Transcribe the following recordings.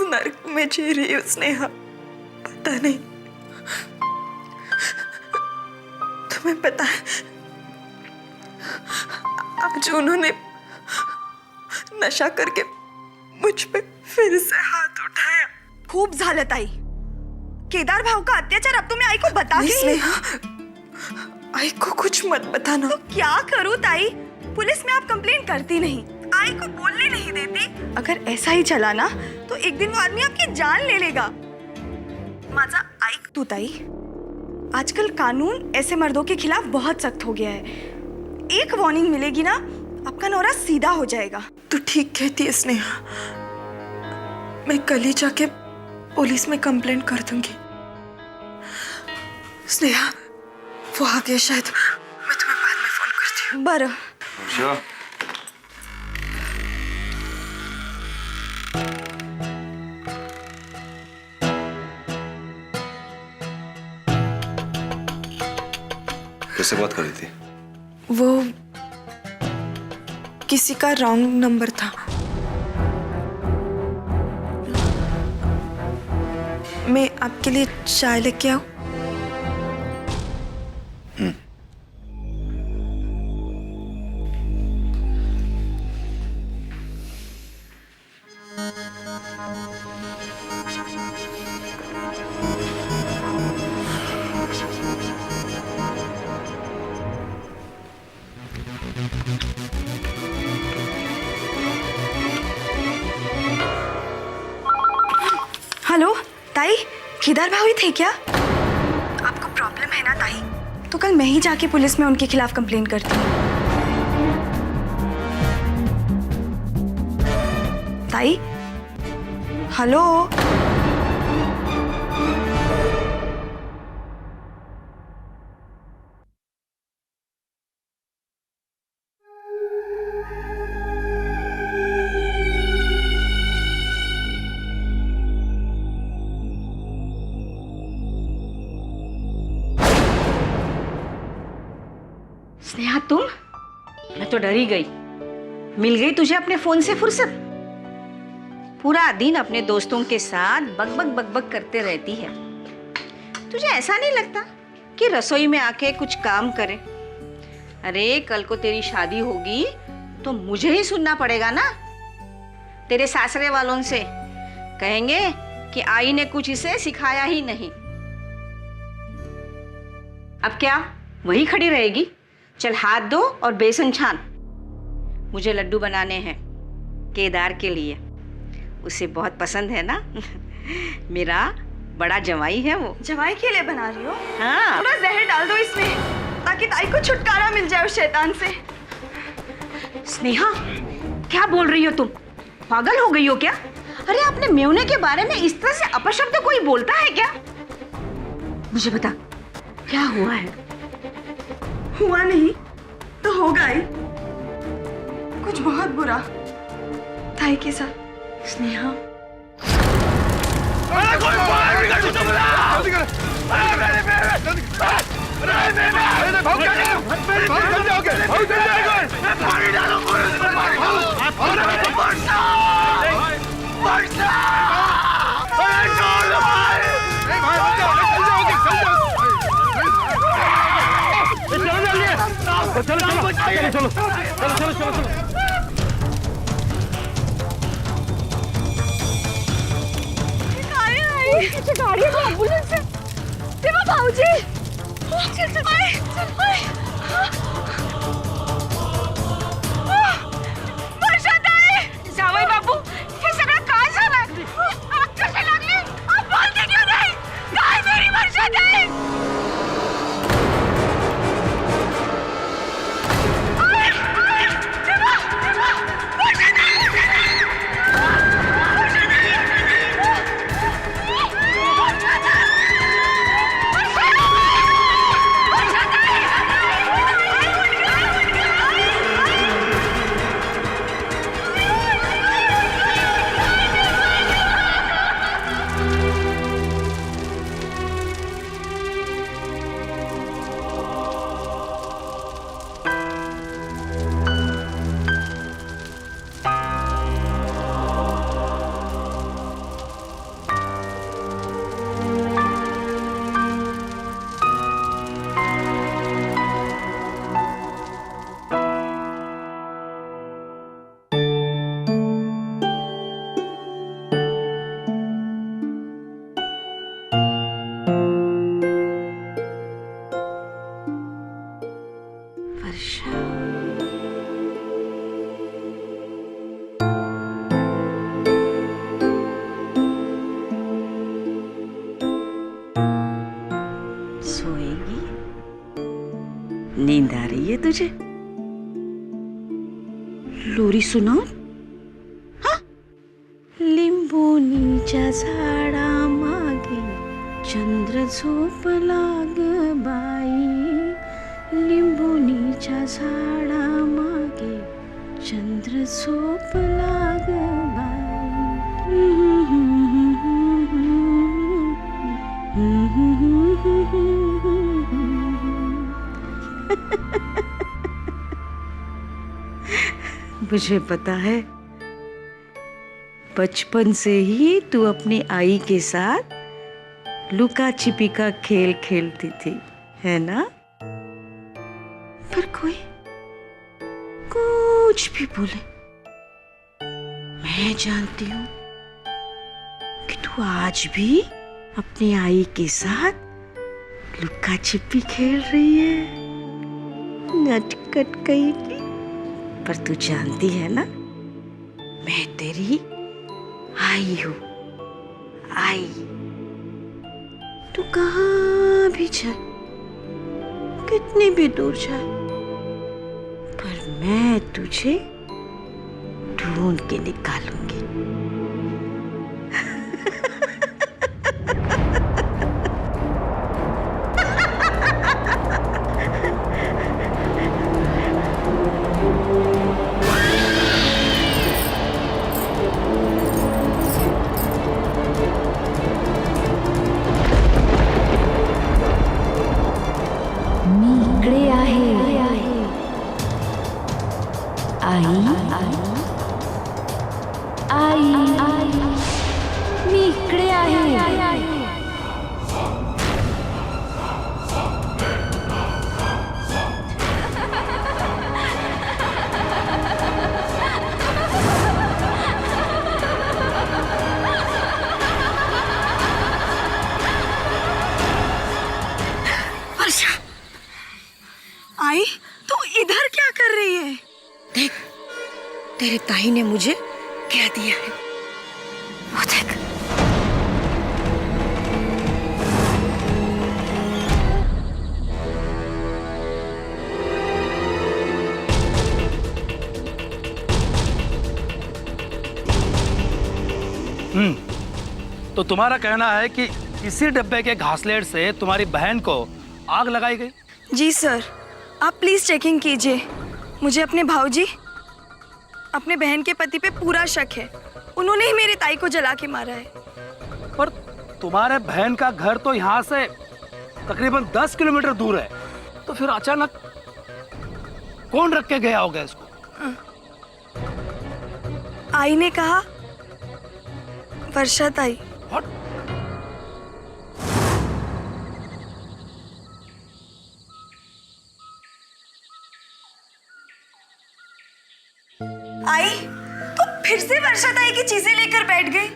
नर्क में जी रही हूँ स्नेहा, पता नहीं तुम्हें पता है आज उन्होंने नशा करके मुझ पे फिर से हाथ उठाया। खूप झालं ताई, केदार भाऊ का अत्याचार अब तुम्हें आई को बता के स्नेहा, आई को कुछ मत बताना। तो क्या करूं ताई, पुलिस में आप कंप्लेंट करती नहीं, आई को बोलने नहीं देती। अगर ऐसा ही चला ना तो एक दिन वो आदमी आपकी जान ले लेगा। माझा ऐक तू ताई, आजकल कानून ऐसे मर्दों के खिलाफ बहुत सख्त हो गया है। एक वार्निंग मिलेगी ना, आपका नौरा सीधा हो जाएगा। तू ठीक कहती है स्नेहा, मैं कल ही जाके पुलिस में कंप्लेंट कर दूंगी। स्नेहा, वो आ गया शायद, मैं तुम्हें बाद में फोन करती हूँ। बरं। किससे बात कर रही थी? वो किसी का रॉन्ग नंबर था। मैं आपके लिए चाय लेके आऊं? हेलो ताई, केदार भाऊ ही थे क्या? आपको प्रॉब्लम है ना ताई? तो कल मैं ही जाके पुलिस में उनके खिलाफ कंप्लेंट करती हूँ। ताई, हेलो। स्नेहा तुम? मैं तो डर ही गई। मिल गई तुझे अपने फोन से फुर्सत? पूरा दिन अपने दोस्तों के साथ बकबक बकबक करते रहती है। तुझे ऐसा नहीं लगता कि रसोई में आके कुछ काम करे? अरे कल को तेरी शादी होगी तो मुझे ही सुनना पड़ेगा ना, तेरे सासरे वालों से। कहेंगे कि आई ने कुछ इसे सिखाया ही नहीं। अब क्या वही खड़ी रहेगी? चल हाथ धो और बेसन छान। मुझे लड्डू बनाने हैं केदार के लिए, उसे बहुत पसंद है ना। मेरा बड़ा जवाई है वो। जवाई के लिए बना रही हो? हाँ। थोड़ा जहर डाल दो इसमें ताकि ताई को छुटकारा मिल जाए उस शैतान से। स्नेहा, क्या बोल रही हो तुम? पागल हो गई हो क्या? अरे अपने मेवने के बारे में इस तरह से अपशब्द कोई बोलता है क्या? मुझे बता, क्या हुआ है? हुआ नहीं तो होगा ही, कुछ बहुत बुरा ताई के साथ। स्नेहा, चलो चलो चलो चलो चलो चलो चलो। गाड़ी को एम्बुलेंस है। तेरा भाऊजी, चल चल जावई बाबू, हे सगळं काय झालं? आग कशी लागली? आप बोलते क्यों नहीं? काय मेरी वर्षा आहे? तुझे? लोरी सुनाओ? हाँ? लिंबोनीच्या झाडा मागे चंद्र झोपला ग बाई, लिंबोनीच्या झाडा मागे चंद्र झोपला ग बाई. मुझे पता है, बचपन से ही तू अपनी आई के साथ लुका छिपी का खेल खेलती थी, है ना? पर कोई कुछ भी बोले, मैं जानती हूँ कि तू आज भी अपनी आई के साथ लुका छिपी खेल रही है. नटखट कहीं की. पर तू जानती है ना, मैं तेरी आई हूँ. आई. तू कहाँ भी जाए, कितनी भी दूर जाए, पर मैं तुझे ढूंढ के निकालूंगी. मी इकडे आहे. वर्षा, आई तू इधर क्या कर रही है? देख, तेरे ताई ने मुझे क्या दिया है, वो देख. तो तुम्हारा कहना है कि इसी डब्बे के घासलेट से तुम्हारी बहन को आग लगाई गई? जी सर, आप प्लीज चेकिंग कीजिए. मुझे अपने भाऊजी, अपने बहन के पति पे पूरा शक है. उन्होंने ही मेरे ताई को जला के मारा है. पर तुम्हारे बहन का घर तो यहाँ से तकरीबन 10 किलोमीटर दूर है, तो फिर अचानक कौन रख के गया होगा इसको? आई ने कहा, वर्षा ताई. What? आई तो फिर से वर्षा ताई की चीजें लेकर बैठ गई.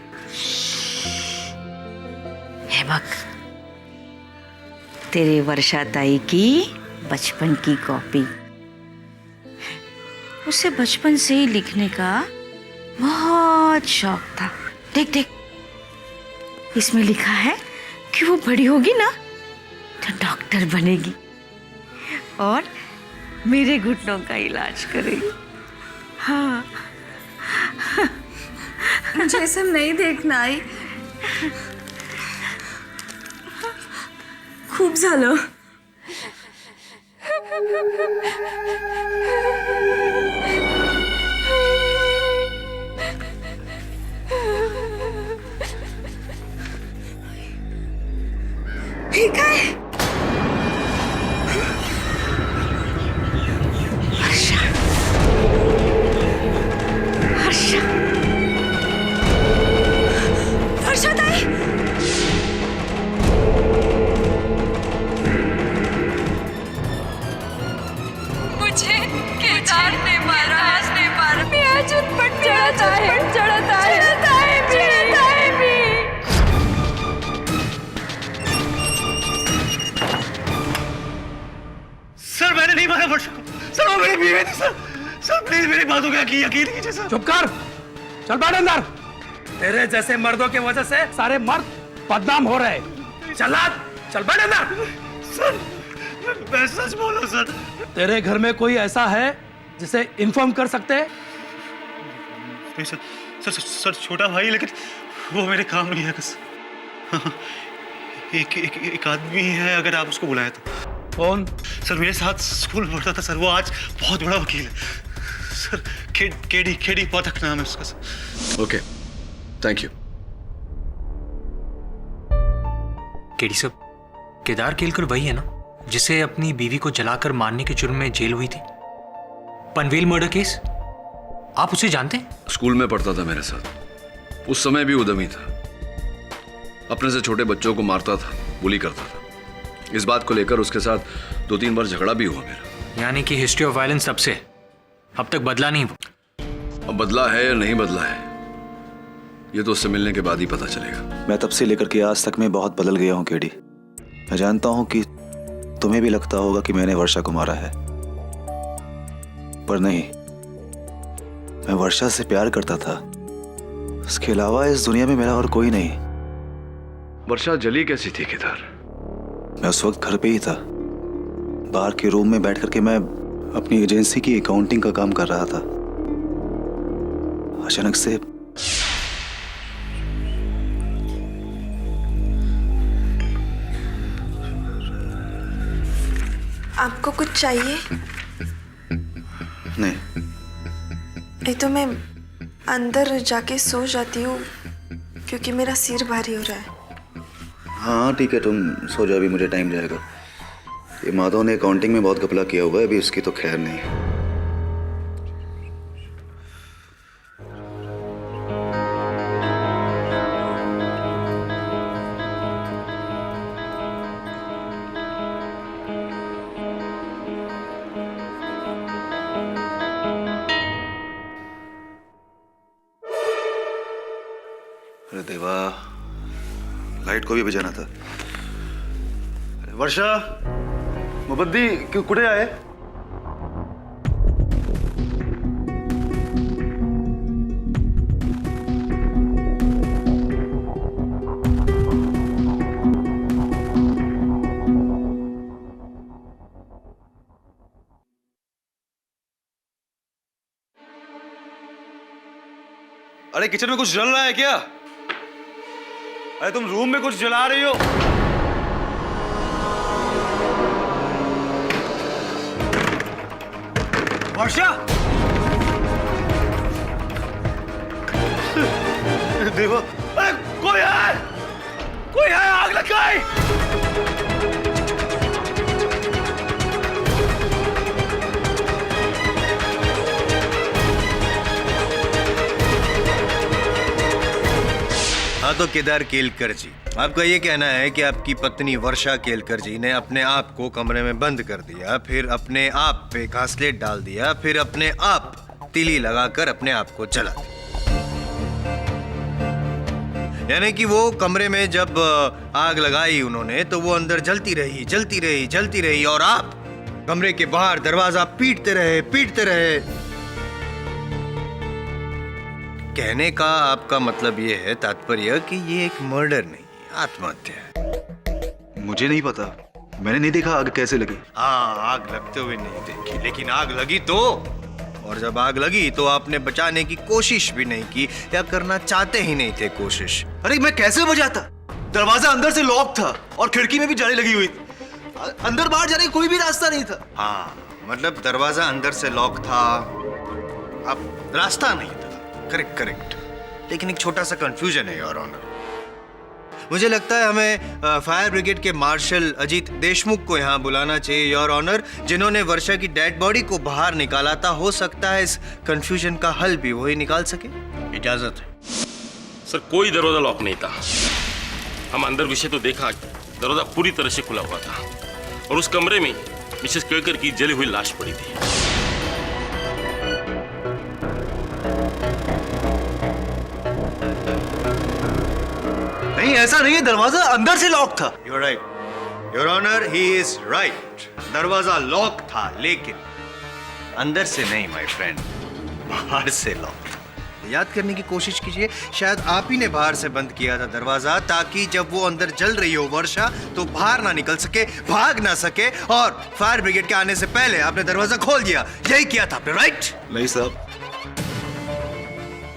हेमक, तेरे वर्षा ताई की बचपन की कॉपी. उसे बचपन से ही लिखने का बहुत शौक था. देख देख, इसमें लिखा है कि वो बड़ी होगी ना तो डॉक्टर बनेगी और मेरे घुटनों का इलाज करेगी. हाँ. मुझे ये सब नहीं देखना आई. खूब झालं. हे काय? हर्षा, हर्षा, वर्षा ताई. मुझे केदार ने मारा. मी अजून पण जळत आहे. सर मैंने नहीं मारा वर्षा को. सर वो मेरी बीवी थी सर. सर प्लीज मेरी बातों का यकीन कीजिए सर. चुप कर, चल बैठ अंदर. तेरे जैसे मर्दों की वजह से सारे मर्द बदनाम हो रहे हैं. चल बैठ अंदर. सर मैं सच बोला सर। तेरे घर में कोई ऐसा है जिसे इन्फॉर्म कर सकते हैं? नहीं सर, सर छोटा भाई, लेकिन वो मेरे काम नहीं है। हाँ, एक आदमी है, अगर आप उसको बुलाए तो। कौन? सर मेरे साथ स्कूल में पढ़ता था सर, वो आज बहुत बड़ा वकील है सर। केडी पाठक नाम है उसका sir. Okay, thank you. KD साहब, केदार केलकर वही है ना जिसे अपनी बीवी को जलाकर मारने के जुर्म में जेल हुई थी? पनवेल मर्डर केस, आप उसे जानते हैं? स्कूल में पढ़ता था मेरे साथ, उस समय भी उद्यमी था, अपने से छोटे बच्चों को मारता था, बुली करता था। इस बात को लेकर उसके साथ 2-3 बार झगड़ा भी हुआ मेरा। यानी कि हिस्ट्री ऑफ वायलेंस तब से अब तक बदला नहीं वो? अब बदला है या नहीं बदला है, ये तो उससे मिलने के बाद ही पता चलेगा। मैं तब से लेकर के आज तक मैं बहुत बदल गया हूँ केडी। मैं जानता हूँ कि तुम्हें भी लगता होगा कि मैंने वर्षा को मारा है, पर नहीं, मैं वर्षा से प्यार करता था। इसके अलावा इस दुनिया में मेरा और कोई नहीं। वर्षा जली कैसी थी केदार? मैं उस वक्त घर पे ही था, बाहर के रूम में बैठ करके मैं अपनी एजेंसी की अकाउंटिंग का काम कर रहा था। अचानक से आपको कुछ चाहिए? नहीं, नहीं तो मैं अंदर जाके सो जाती हूँ, क्योंकि मेरा सिर भारी हो रहा है। हाँ ठीक है, तुम सो जाओ, अभी मुझे टाइम जाएगा। ये माधव ने अकाउंटिंग में बहुत घपला किया हुआ है, अभी उसकी तो खैर नहीं है। अरे देवा, लाइट को भी बजाना था। वर्षा, मुबद्दी क्यों कुठे आहे? अरे किचन में कुछ जल रहा है क्या? अरे तुम रूम में कुछ जला रही हो। वर्षा! देवा, अरे कोई है! कोई है, आग लगाई! हाँ तो केदार केलकर जी, आपका ये कहना है कि आपकी पत्नी वर्षा केलकर जी ने अपने आप को कमरे में बंद कर दिया, फिर अपने आप पे घासलेट डाल दिया, फिर अपने आप तीली लगाकर अपने आप को जला दिया। यानी कि वो कमरे में जब आग लगाई उन्होंने तो वो अंदर जलती रही, जलती रही, जलती रही, और आप कमरे के बाहर दरवाजा पीटते रहे, पीटते रहे। कहने का आपका मतलब ये है, तात्पर्य, कि ये एक मर्डर नहीं, आत्महत्या है। मुझे नहीं पता, मैंने नहीं देखा आग कैसे लगी। हाँ, आग लगते हुए नहीं देखी, लेकिन आग लगी तो, और जब आग लगी तो आपने बचाने की कोशिश भी नहीं की, या करना चाहते ही नहीं थे कोशिश। अरे मैं कैसे बचाता? दरवाजा अंदर से लॉक था और खिड़की में भी जाली लगी हुई थी। अंदर बाहर जाने का कोई भी रास्ता नहीं था। हाँ, मतलब दरवाजा अंदर से लॉक था, अब रास्ता नहीं था। करेक्ट करेक्ट, लेकिन एक छोटा सा कंफ्यूजन है योर ऑनर। मुझे लगता है हमें फायर ब्रिगेड के मार्शल अजीत देशमुख को यहाँ बुलाना चाहिए योर ऑनर, जिन्होंने वर्षा की डेड बॉडी को बाहर निकाला था। हो सकता है इस कंफ्यूजन का हल भी वही निकाल सके। इजाजत है सर। कोई दरवाजा लॉक नहीं था, हम अंदर घुसे तो देखा दरवाजा पूरी तरह से खुला हुआ था, और उस कमरे में मिसेस केलकर की जली हुई लाश पड़ी थी। नहीं, ऐसा नहीं है, दरवाजा अंदर से लॉक था। You're right, your honour, he is right. दरवाजा लॉक था, लेकिन अंदर से नहीं माय फ्रेंड, बाहर से लॉक था। याद करने की कोशिश कीजिए, शायद आप ही ने बाहर से बंद किया था दरवाजा, ताकि जब वो अंदर जल रही हो वर्षा तो बाहर ना निकल सके, भाग ना सके, और फायर ब्रिगेड के आने से पहले आपने दरवाजा खोल दिया। यही किया था आपने, राइट? नहीं साहब,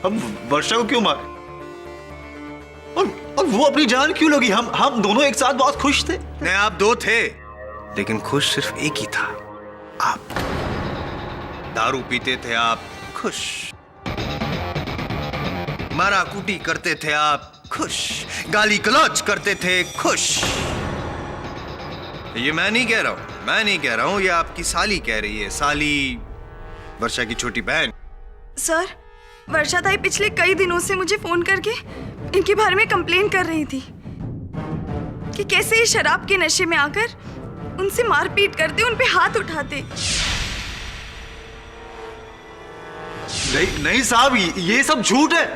हम वर्षा को क्यों मारे? और वो अपनी जान क्यों लगी? हम दोनों एक साथ बहुत खुश थे। नहीं, आप दो थे, लेकिन खुश सिर्फ एक ही था, आप। दारू पीते थे आप, खुश। मारा कूटी करते थे आप, खुश। गाली गलौज करते थे, खुश। ये मैं नहीं कह रहा हूं, ये आपकी साली कह रही है। साली, वर्षा की छोटी बहन। सर, वर्षा ताई पिछले कई दिनों से मुझे फोन करके इनके बारे में कंप्लेन कर रही थी कि कैसे ये शराब के नशे में आकर उनसे मारपीट करते, उन पे हाथ उठाते। नहीं साहब, ये सब झूठ है।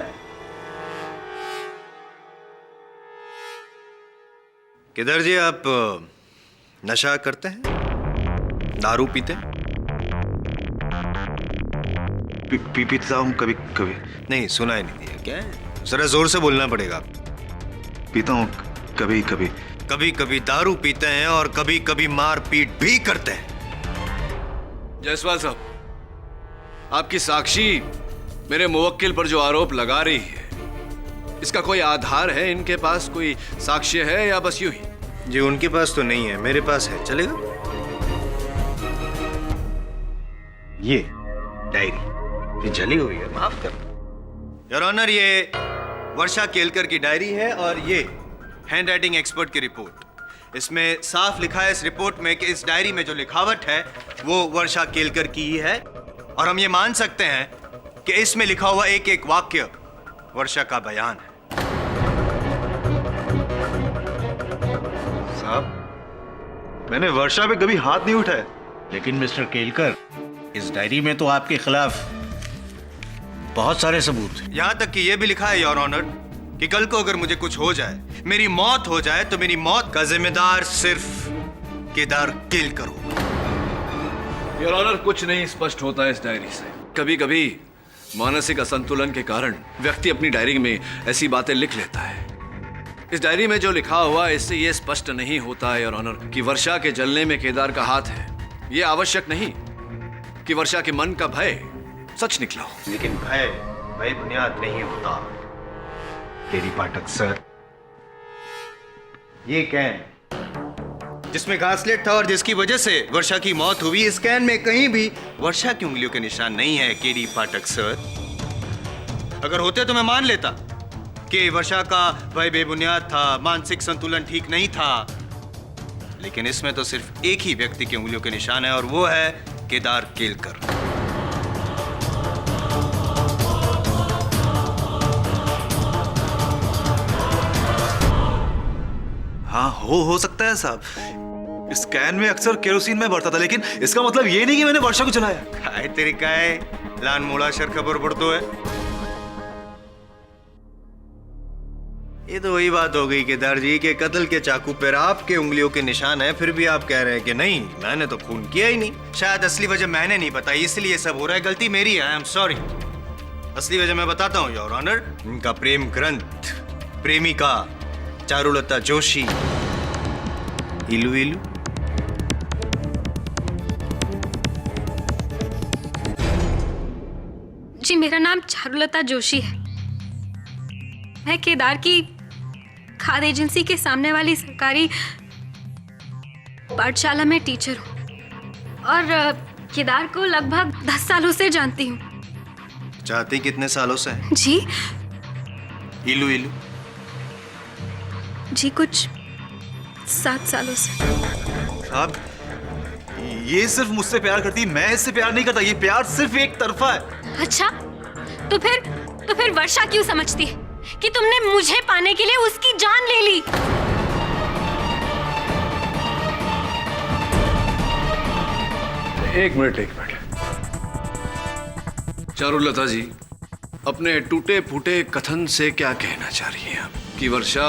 किधर जी, आप नशा करते हैं? दारू पीते हैं? पीता हूँ कभी कभी। नहीं, सुना ही नहीं दिया क्या है? जरा जोर से बोलना पड़ेगा। पीता हूँ कभी कभी। कभी कभी दारू पीते हैं और कभी कभी मारपीट भी करते हैं। जायसवाल साहब, आपकी साक्षी मेरे मुवक्किल पर जो आरोप लगा रही है, इसका कोई आधार है? इनके पास कोई साक्ष्य है या बस यूं ही? जी, उनके पास तो नहीं है, मेरे पास है, चलेगा? ये डायरी ये जली हुई है, माफ कर। योर ऑनर, ये वर्षा केलकर की डायरी है और ये हैंड राइटिंग एक्सपर्ट की रिपोर्ट। इसमें साफ लिखा है इस रिपोर्ट में कि इस डायरी में जो लिखावट है वो वर्षा केलकर की ही है, और हम ये मान सकते हैं कि इसमें लिखा हुआ एक एक वाक्य वर्षा का बयान है। साहब, मैंने वर्षा पे कभी हाथ नहीं उठाया। लेकिन मिस्टर केलकर, इस डायरी में तो आपके खिलाफ बहुत सारे सबूत हैं। यहां तक कि यह भी लिखा है योर ऑनर कि कल को अगर मुझे कुछ हो जाए, मेरी मौत हो जाए, तो मेरी मौत का जिम्मेदार सिर्फ केदार केलकर हो। योर ऑनर, कुछ नहीं स्पष्ट होता है इस डायरी से। कभी कभी मानसिक असंतुलन के कारण व्यक्ति अपनी डायरी में ऐसी बातें लिख लेता है। इस डायरी में जो लिखा हुआ है, इससे यह स्पष्ट नहीं होता है योर ऑनर कि वर्षा के जलने में केदार का हाथ है। यह आवश्यक नहीं कि वर्षा के मन का भय सच निकला हो। लेकिन भय बुनियाद नहीं होता। केडी पाठक सर, ये कैन जिसमें घासलेट था और जिसकी वजह से वर्षा की मौत हुई, इस कैन में कहीं भी वर्षा की उंगलियों के निशान नहीं है। केडी पाठक सर, अगर होते तो मैं मान लेता कि वर्षा का भय बेबुनियाद था, मानसिक संतुलन ठीक नहीं था, लेकिन इसमें तो सिर्फ एक ही व्यक्ति की उंगलियों के निशान है और वो है केदार केलकर। हाँ, हो सकता है साहब। इस कैन में अक्सर केरोसिन में भरता था, लेकिन इसका मतलब ये नहीं कि मैंने वर्षा को चलाया। काय तरीका है, लान मोड़ा शर खबर पड़तो है। ये तो वही बात हो गई केदार जी के कत्ल के चाकू पर आपके उंगलियों के निशान है, फिर भी आप कह रहे हैं कि नहीं, मैंने तो खून किया ही नहीं। शायद असली वजह मैंने नहीं बताई, इसलिए सब हो रहा है। गलती मेरी है, आई एम सॉरी। असली वजह मैं बताता हूँ योर ऑनर। इनका प्रेम ग्रंथ, प्रेमिका चारुलता जोशी, इलू इलू। जी, मेरा नाम चारुलता जोशी है। मैं केदार की खाद एजेंसी के सामने वाली सरकारी पाठशाला में टीचर हूँ और केदार को लगभग 10 सालों से जानती हूँ। चाहती कितने सालों से? जी इलू इलू। जी, कुछ 7 सालों से। साहब, ये सिर्फ मुझसे प्यार करती, मैं इससे प्यार नहीं करता। ये प्यार सिर्फ एक तरफा है। अच्छा, तो फिर वर्षा क्यों समझती है कि तुमने मुझे पाने के लिए उसकी जान ले ली? एक मिनट। चारुलता जी, अपने टूटे फूटे कथन से क्या कहना चाह रही हैं आप? कि वर्षा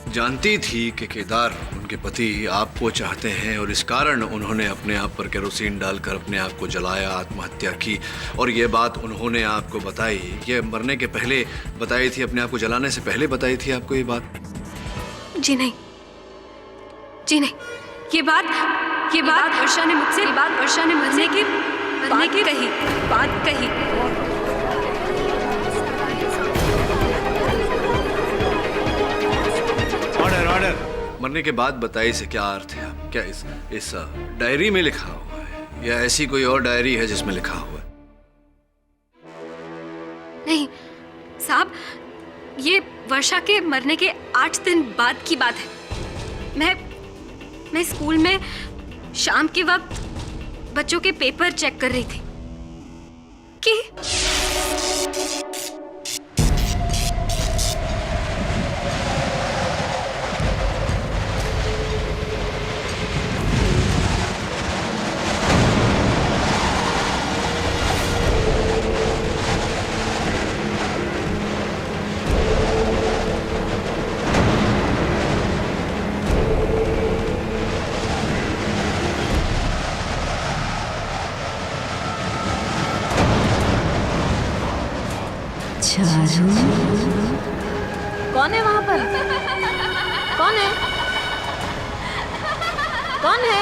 जानती थी कि केदार उनके पति आपको चाहते हैं और इस कारण उन्होंने अपने आप पर केरोसिन डालकर अपने आप को जलाया, आत्महत्या की। और ये बात उन्होंने आपको बताई, ये मरने के पहले बताई थी, अपने आप को जलाने से पहले बताई थी आपको ये बात? जी नहीं, जी नहीं, ये बात वर्षा ने मुझसे मरने की बात कही। ऑर्डर। मरने के बाद बताई से क्या अर्थ है? क्या इस डायरी में लिखा हुआ है या ऐसी कोई और डायरी है जिसमें लिखा हुआ है? नहीं साहब, ये वर्षा के मरने के 8 दिन बाद की बात है। मैं स्कूल में शाम के वक्त बच्चों के पेपर चेक कर रही थी कि कौन है वहां पर? कौन है? कौन है?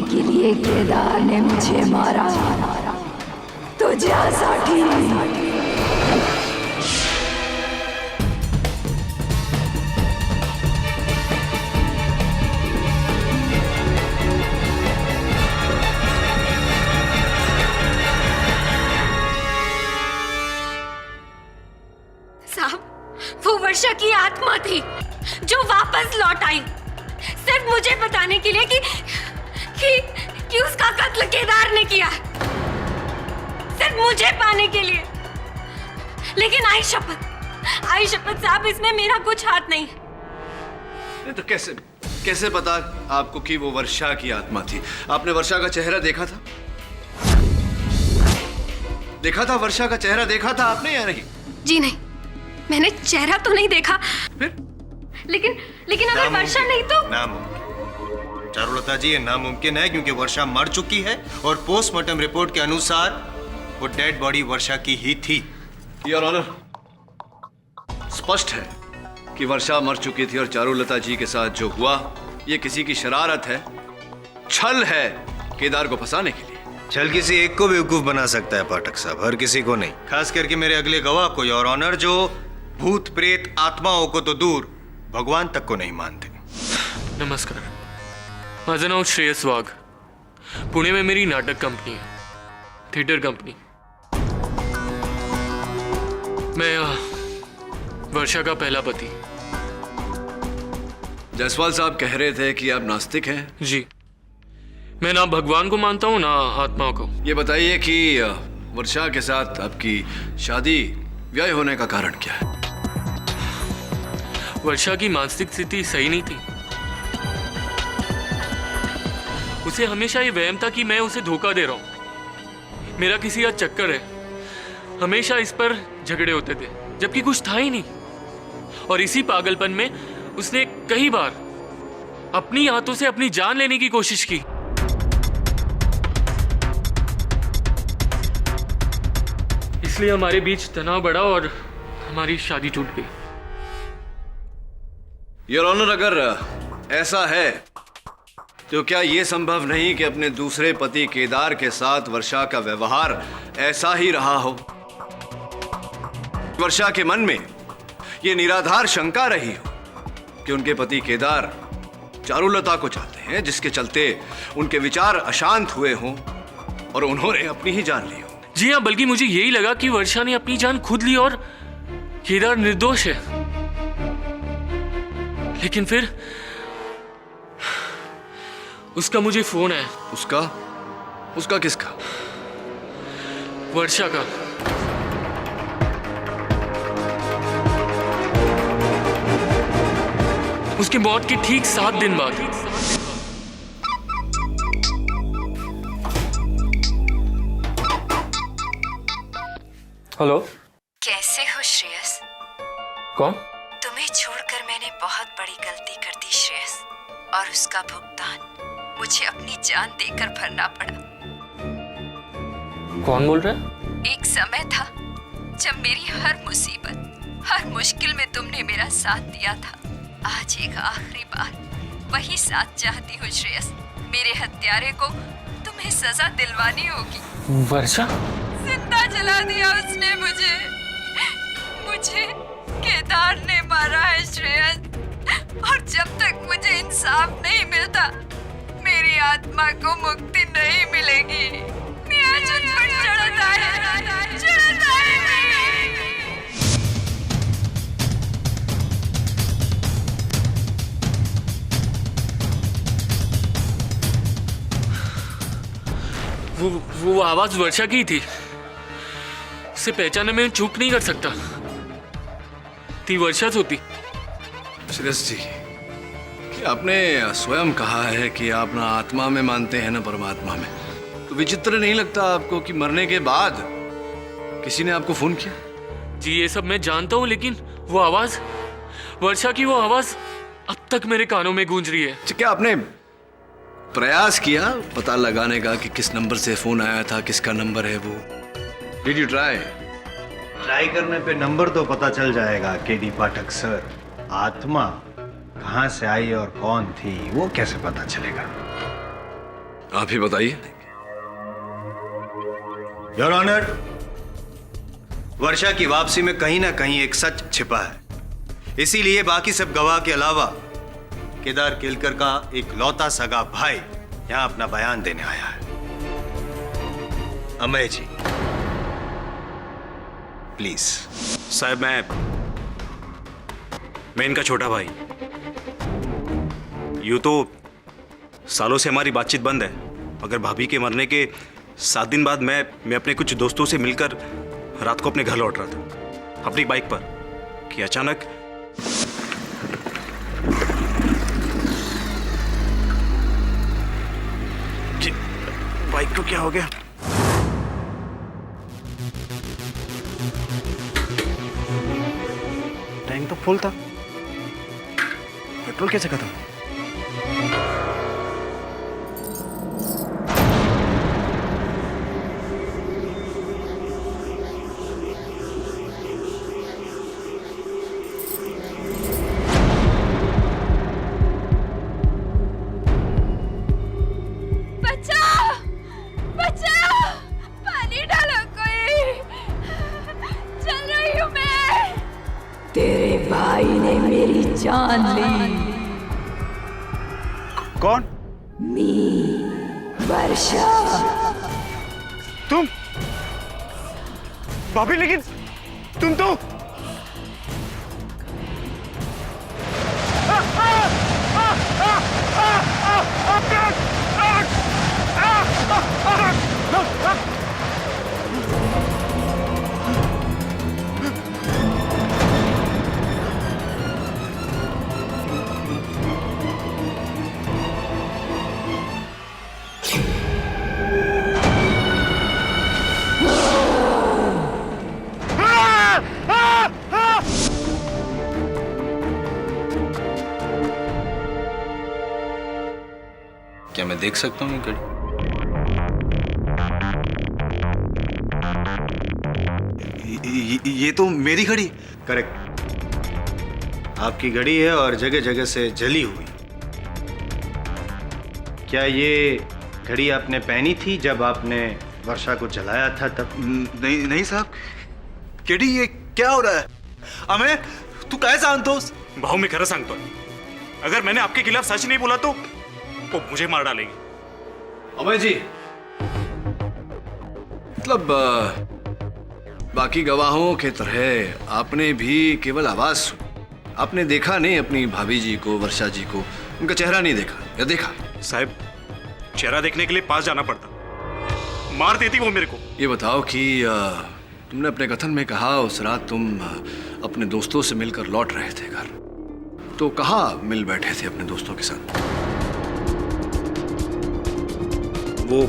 के लिए केदार ने मुझे मारा, तुझे आसाठी साहब, वो वर्षा की आत्मा थी जो वापस लौट आई सिर्फ मुझे बताने के लिए कि उसका कत्ल केदार ने किया, सिर्फ मुझे पाने के लिए। लेकिन आई शपथ साहब, इसमें मेरा कुछ हाथ नहीं। तो कैसे पता आपको कि वो वर्षा की आत्मा थी? आपने वर्षा का चेहरा देखा था? वर्षा का चेहरा देखा था आपने या नहीं? जी नहीं, मैंने चेहरा तो नहीं देखा। फिर? लेकिन अगर वर्षा नहीं तो नामुमकिन चारुलता जी, ये नामुमकिन है क्योंकि वर्षा मर चुकी है और पोस्टमार्टम रिपोर्ट के अनुसार वो डेड बॉडी वर्षा की ही थी। योर ऑनर, स्पष्ट है कि वर्षा मर चुकी थी और चारुलता जी के साथ जो हुआ ये किसी की शरारत है, छल है केदार को फंसाने के लिए। छल किसी एक को बेवकूफ बना सकता है पाठक साहब, हर किसी को नहीं। खास करके मेरे अगले गवाह को योर ऑनर, जो भूत प्रेत आत्माओं को तो दूर भगवान तक को नहीं मानते। नमस्कार, माझं नाव श्रेयस वाघ। पुणे में मेरी नाटक कंपनी है, थिएटर कंपनी। मैं वर्षा का पहला पति। जायसवाल साहब कह रहे थे कि आप नास्तिक हैं। जी, मैं ना भगवान को मानता हूँ ना आत्मा को। ये बताइए कि वर्षा के साथ आपकी शादी व्यय होने का कारण क्या है? वर्षा की मानसिक स्थिति सही नहीं थी। उसे हमेशा ये वहम था कि मैं उसे धोखा दे रहा हूं, मेरा किसी का चक्कर है। हमेशा इस पर झगड़े होते थे जबकि कुछ था ही नहीं। और इसी पागलपन में उसने कई बार अपनी हाथों से अपनी जान लेने की कोशिश की। इसलिए हमारे बीच तनाव बढ़ा और हमारी शादी टूट गई। योर ऑनर, अगर ऐसा है तो क्या यह संभव नहीं कि अपने दूसरे पति केदार के साथ वर्षा का व्यवहार ऐसा ही रहा हो? वर्षा के मन में यह निराधार शंका रही हो कि उनके पति केदार चारुलता को चाहते हैं, जिसके चलते उनके विचार अशांत हुए हों और उन्होंने अपनी ही जान ली हो। जी हाँ, बल्कि मुझे यही लगा कि वर्षा ने अपनी जान खुद ली और केदार निर्दोष है। लेकिन फिर उसका मुझे फोन है। उसका? उसका किसका? वर्षा का। उसके मौत के ठीक 7 दिन बाद। हेलो, कैसे हो श्रेयस? कौन? तुम्हें छोड़कर मैंने बहुत बड़ी गलती कर दी श्रेयस, और उसका भुगतान मुझे अपनी जान देकर भरना पड़ा। कौन बोल रहा है? एक समय था जब मेरी हर मुसीबत, हर मुश्किल में तुमने मेरा साथ दिया था। आज एक आखिरी बार वही साथ चाहती हूँ श्रेयस। मेरे हत्यारे को तुम्हें सजा दिलवानी होगी। वर्षा? जिंदा जला दिया उसने मुझे। मुझे केदार ने मारा है श्रेयस, और जब तक मुझे इंसाफ नहीं मिलता मेरी आत्मा को मुक्ति नहीं मिलेगी। मेरा जुन पर चढ़ता है, चढ़ता है। वो आवाज वर्षा की थी। उसे पहचानने में चूक नहीं कर सकता। थी वर्षा होती। श्रेयस जी, कि आपने स्वयं कहा है कि आप ना आत्मा में मानते हैं ना परमात्मा में, तो विचित्र नहीं लगता आपको कि मरने के बाद किसी ने आपको फोन किया? जी ये सब मैं जानता हूँ, लेकिन वो आवाज, वर्षा की वो आवाज अब तक मेरे कानों में गूंज रही है। क्या आपने प्रयास किया पता लगाने का कि किस नंबर से फोन आया था, किसका नंबर है वो? Did you try? ट्राई करने पे नंबर तो पता चल जाएगा केडी पाठक सर। आत्मा कहां से आई और कौन थी वो कैसे पता चलेगा? आप ही बताइए। योर ऑनर, वर्षा की वापसी में कहीं ना कहीं एक सच छिपा है। इसीलिए बाकी सब गवाह के अलावा केदार केलकर का एक लौता सगा भाई यहां अपना बयान देने आया है। अमय जी, प्लीज। साहब, मैं इनका छोटा भाई। यूं तो सालों से हमारी बातचीत बंद है, मगर भाभी के मरने के 7 दिन बाद मैं अपने कुछ दोस्तों से मिलकर रात को अपने घर लौट रहा था अपनी बाइक पर कि अचानक बाइक को क्या हो गया? टैंक तो फुल था, पेट्रोल कैसे खत्म? तेरे भाई ने मेरी जान ली। कौन? वर्षा। तुम? भाभी, लेकिन तुम तो क्या मैं देख सकता हूँ घड़ी? ये तो मेरी घड़ी। करेक्ट, आपकी घड़ी है और जगह जगह से जली हुई। क्या ये घड़ी आपने पहनी थी जब आपने वर्षा को जलाया था तब? नहीं नहीं साहब। केडी ये क्या हो रहा है? हमें तू काय सांगतोस? भाऊ मी खरं सांगतोय, अगर मैंने आपके खिलाफ सच नहीं बोला तो वो मुझे मार डालेगी। अमय जी, मतलब बाकी गवाहों के तरह आपने भी केवल आवाज सुनी, आपने देखा नहीं अपनी भाभी जी को, वर्षा जी को, उनका चेहरा नहीं देखा या देखा? साहब, चेहरा देखने के लिए पास जाना पड़ता, मार देती वो मेरे को। ये बताओ कि तुमने अपने कथन में कहा उस रात तुम अपने दोस्तों से मिलकर लौट रहे थे घर, तो कहाँ मिल बैठे थे अपने दोस्तों के साथ? वो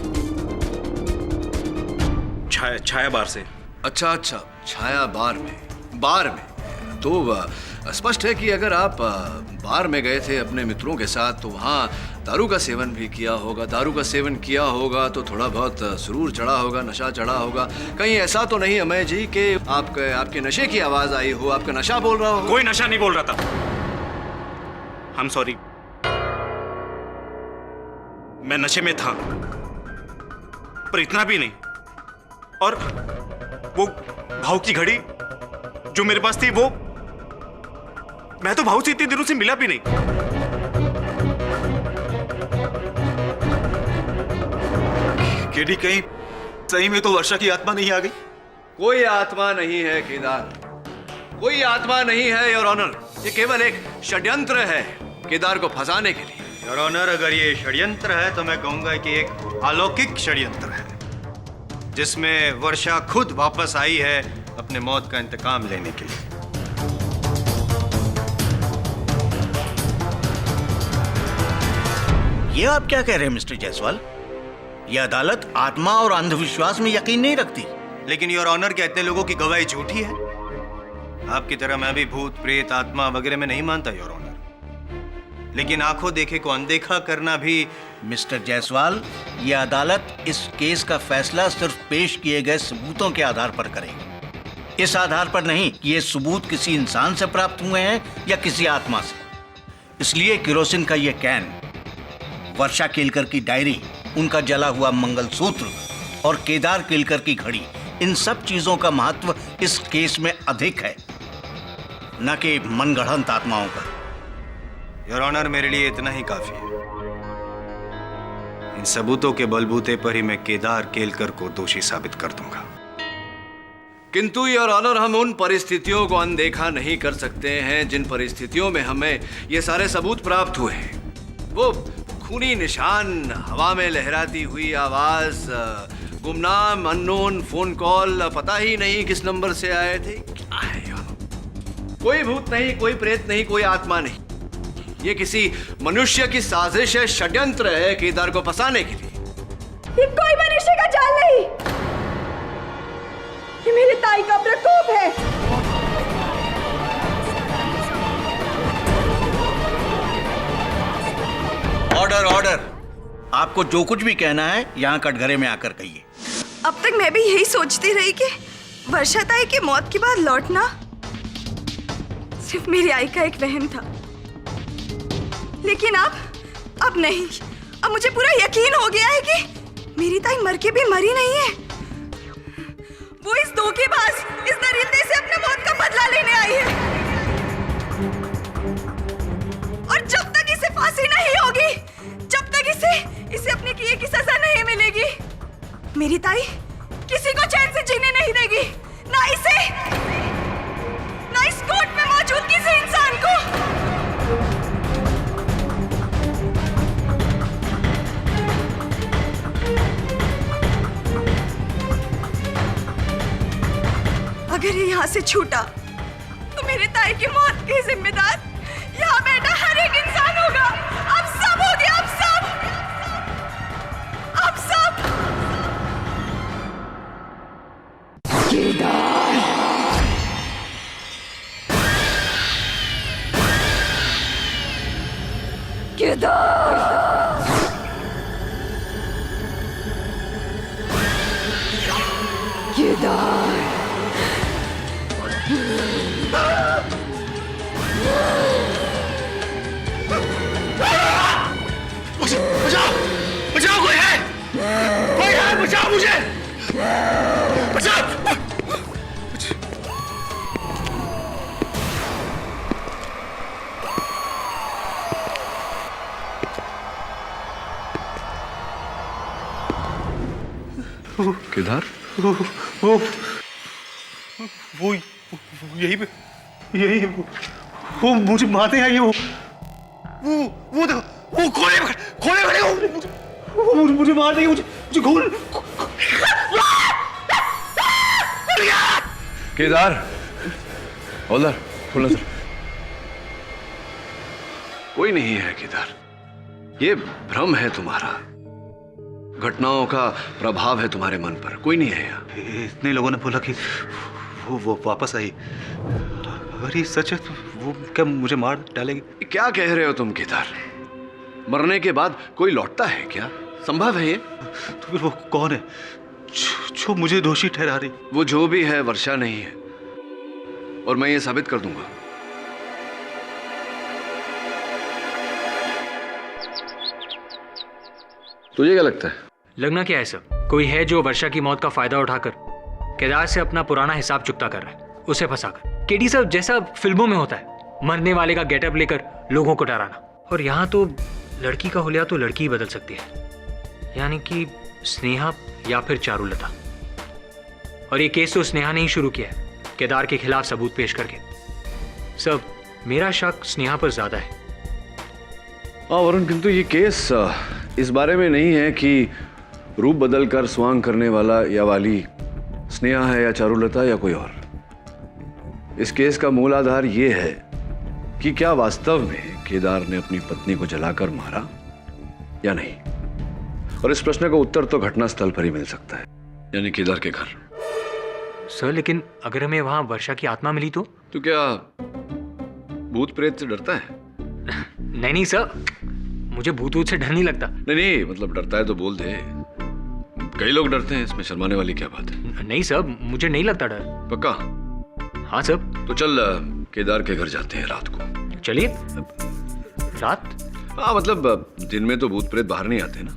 छाया बार से। अच्छा अच्छा, छाया बार में तो स्पष्ट है कि अगर आप बार में गए थे अपने मित्रों के साथ तो वहाँ दारू का सेवन भी किया होगा। दारू का सेवन किया होगा तो थोड़ा बहुत सुरूर चढ़ा होगा, नशा चढ़ा होगा। कहीं ऐसा तो नहीं अमय जी कि आपके नशे की आवाज आई हो, आपका नशा बोल रहा हो? कोई नशा नहीं बोल रहा था। आई एम सॉरी, मैं नशे में था, पर इतना भी नहीं। और वो भाव की घड़ी जो मेरे पास थी, वो मैं तो भाव से इतने दिनों से मिला भी नहीं। केडी कहीं सही में तो वर्षा की आत्मा नहीं आ गई? कोई आत्मा नहीं है केदार, कोई आत्मा नहीं है योर ऑनर। ये केवल एक षड्यंत्र है केदार को फंसाने के लिए। योर ऑनर, अगर ये षड्यंत्र है तो मैं कहूंगा कि एक अलौकिक षड्यंत्र है, जिसमें वर्षा खुद वापस आई है अपने मौत का इंतकाम लेने के लिए। ये आप क्या कह रहे हैं मिस्टर जायसवाल? ये अदालत आत्मा और अंधविश्वास में यकीन नहीं रखती। लेकिन योर ऑनर, क्या इतने लोगों की गवाही झूठी है? आपकी तरह मैं भी भूत प्रेत आत्मा वगैरह में नहीं मानता योर ऑनर, लेकिन आंखों देखे को अनदेखा करना भी। मिस्टर जायसवाल, ये अदालत इस केस का फैसला सिर्फ पेश किए गए सबूतों के आधार पर करेगी, इस आधार पर नहीं कि ये सबूत किसी इंसान से प्राप्त हुए हैं या किसी आत्मा से। इसलिए केरोसिन का ये कैन, वर्षा केलकर की डायरी, उनका जला हुआ मंगलसूत्र और केदार केलकर की घड़ी, इन सब चीजों का महत्व इस केस में अधिक है, न कि मनगढ़ंत आत्माओं का। योर ऑनर, मेरे लिए इतना ही काफी है। इन सबूतों के बलबूते पर ही मैं केदार केलकर को दोषी साबित कर दूंगा। किंतु योर ऑनर, हम उन परिस्थितियों को अनदेखा नहीं कर सकते हैं जिन परिस्थितियों में हमें ये सारे सबूत प्राप्त हुए हैं। वो खूनी निशान, हवा में लहराती हुई आवाज, गुमनाम अननोन फोन कॉल, पता ही नहीं किस नंबर से आए थे। क्या है यार? कोई भूत नहीं, कोई प्रेत नहीं, कोई आत्मा नहीं। ये किसी मनुष्य की साजिश है, षड्यंत्र है केदार को फंसाने के लिए। ये कोई मनुष्य का जाल नहीं, ये मेरे ताई का प्रकोप है। ऑर्डर ऑर्डर, आपको जो कुछ भी कहना है यहाँ कटघरे में आकर कहिए। अब तक मैं भी यही सोचती रही कि वर्षा ताई की मौत के बाद लौटना सिर्फ मेरी आई का एक वहम था, लेकिन अब नहीं। अब मुझे पूरा यकीन हो गया है कि मेरी ताई मर के भी मरी नहीं है। वो इस धोखेबाज, इस दरिंदे से अपने मौत का बदला लेने आई है, और जब तक इसे फांसी नहीं होगी, जब तक इसे अपने किए की सजा नहीं मिलेगी, मेरी ताई किसी को चैन से जीने नहीं देगी, ना इस कोर्ट में मौजूद किसी इंसान को। अगर ये यहाँ से छूटा तो मेरी ताई की मौत की जिम्मेदार यहाँ बैठा हर एक इंसान होगा। अब सब हो गया, अब सब। बचाओ! मुझे, बचा। किधर? वो यही पे, यही वो मुझे मारते हैं ये वो देखो, वो खोले खड़े वो मुझे मार देंगे, मुझे खोल। केदार, होल्डर, खोलो सर। कोई नहीं है केदार, ये भ्रम है तुम्हारा। घटनाओं का प्रभाव है तुम्हारे मन पर, कोई नहीं है यहाँ। इतने लोगों ने बोला कि वो वापस आई। अगर ये सच है तो वो क्या मुझे मार डालेगी? क्या कह रहे हो तुम केदार? मरने के बाद कोई लौटता है क्या? संभव है ये? तो फिर वो कौन है जो मुझे दोषी ठहरा रही? वो जो भी है वर्षा नहीं है, और मैं ये साबित कर दूंगा। तुझे क्या लगता है? लगना क्या है सर, कोई है जो वर्षा की मौत का फायदा उठाकर केदार से अपना पुराना हिसाब चुकता कर रहा है, उसे फंसाकर। केडी साहब, जैसा फिल्मों में होता है, मरने वाले का गेटअप लेकर लोगों को डराना। और यहाँ तो लड़की का हुलिया तो लड़की ही बदल सकती है, यानी कि स्नेहा या फिर चारुलता। और ये केस तो स्नेहा ने ही शुरू किया है, केदार के खिलाफ सबूत पेश करके। सब मेरा शक स्नेहा पर ज्यादा है। हाँ वरुण, किंतु ये केस इस बारे में नहीं है कि रूप बदलकर स्वांग करने वाला या वाली स्नेहा है या चारुलता या कोई और। इस केस का मूल आधार ये है कि क्या वास्तव में केदार ने अपनी पत्नी को जलाकर मारा या नहीं। और इस प्रश्न का उत्तर तो घटनास्थल पर ही मिल सकता है, यानी केदार के घर। सर लेकिन अगर हमें वहां वर्षा की आत्मा मिली तो क्या भूत प्रेत से डरता है? नहीं सर, मुझे भूत से डर नहीं लगता। नहीं, मतलब डरता है तो बोल दे। कई लोग डरते हैं, इसमें शर्माने वाली क्या बात है? नहीं सर, मुझे नहीं लगता डर। पक्का? हाँ सर। तो चल केदार के घर जाते हैं रात को। चलिए। रात? हाँ मतलब दिन में तो भूत प्रेत बाहर नहीं आते ना,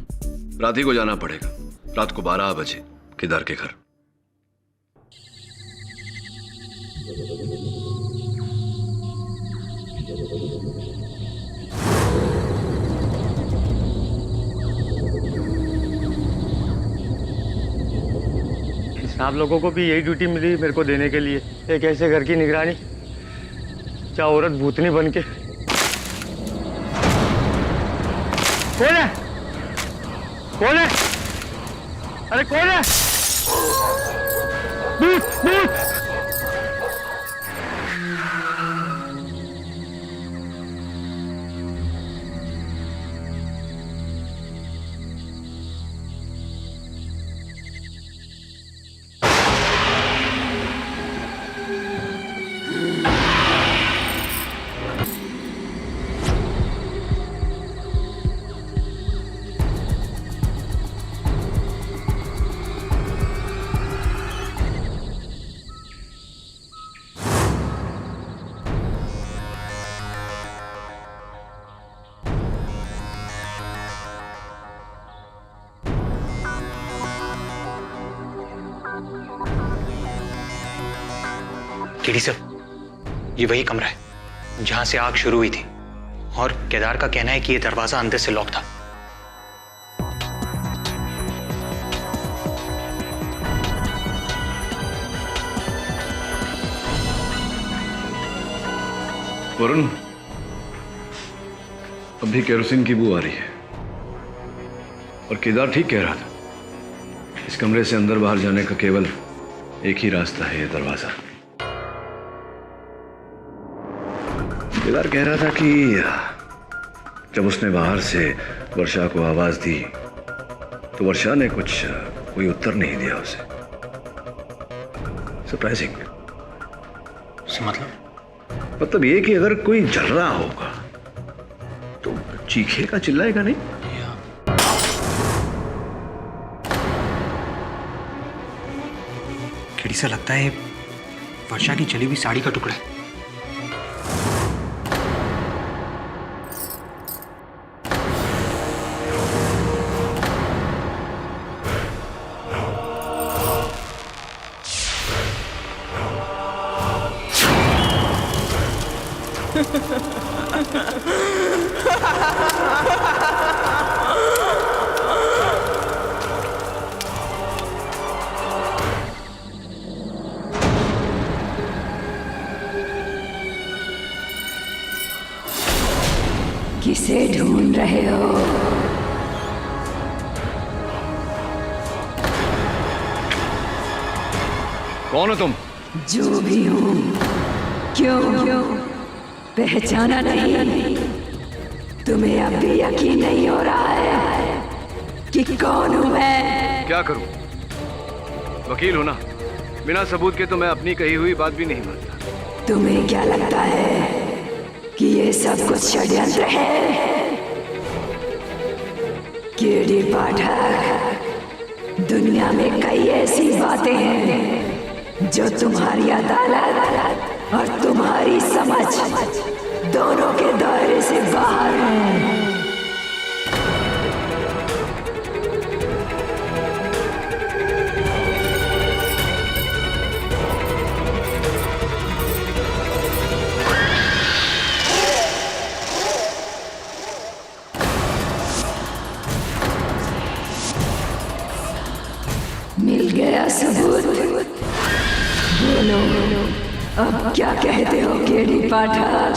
रात ही को जाना पड़ेगा। रात को 12 बजे केदार के घर। आप लोगों को भी यही ड्यूटी मिली मेरे को देने के लिए, एक ऐसे घर की निगरानी, क्या औरत भूतनी बन के। कौन है? कौन है? अरे कौन है? भूत, भूत। केडी साहब, ये वही कमरा है जहां से आग शुरू हुई थी, और केदार का कहना है कि ये दरवाजा अंदर से लॉक था। वरुण, अभी केरोसिन की बू आ रही है, और केदार ठीक कह रहा था। इस कमरे से अंदर बाहर जाने का केवल एक ही रास्ता है, ये दरवाजा। केदार कह रहा था कि जब उसने बाहर से वर्षा को आवाज दी तो वर्षा ने कोई उत्तर नहीं दिया उसे। सरप्राइजिंग। मतलब ये कि अगर कोई जल रहा होगा तो चीखेगा, चिल्लाएगा नहीं। केडी सा लगता है वर्षा की चली हुई साड़ी का टुकड़ा है। किसे ढूंढ रहे हो? कौन हो तुम? जो भी हूँ। क्यों पहचाना नहीं? तुम्हें अब भी यकीन नहीं हो रहा है कि कौन हूँ मैं? क्या करूं? वकील हो ना, बिना सबूत के तो मैं अपनी कही हुई बात भी नहीं मानता। तुम्हें क्या लगता है कि ये सब कुछ षड्यंत्र है? केडी पाठक, दुनिया में कई ऐसी बातें हैं जो तुम्हारी अदालत और तुम्हारी समझ दोनों के दायरे से बाहर हैं। मिल गया सबूत। बोलो अब क्या कहते हो KD Pathak?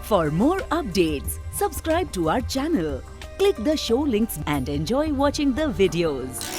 For more updates, subscribe to our channel, click the show links and enjoy watching the videos.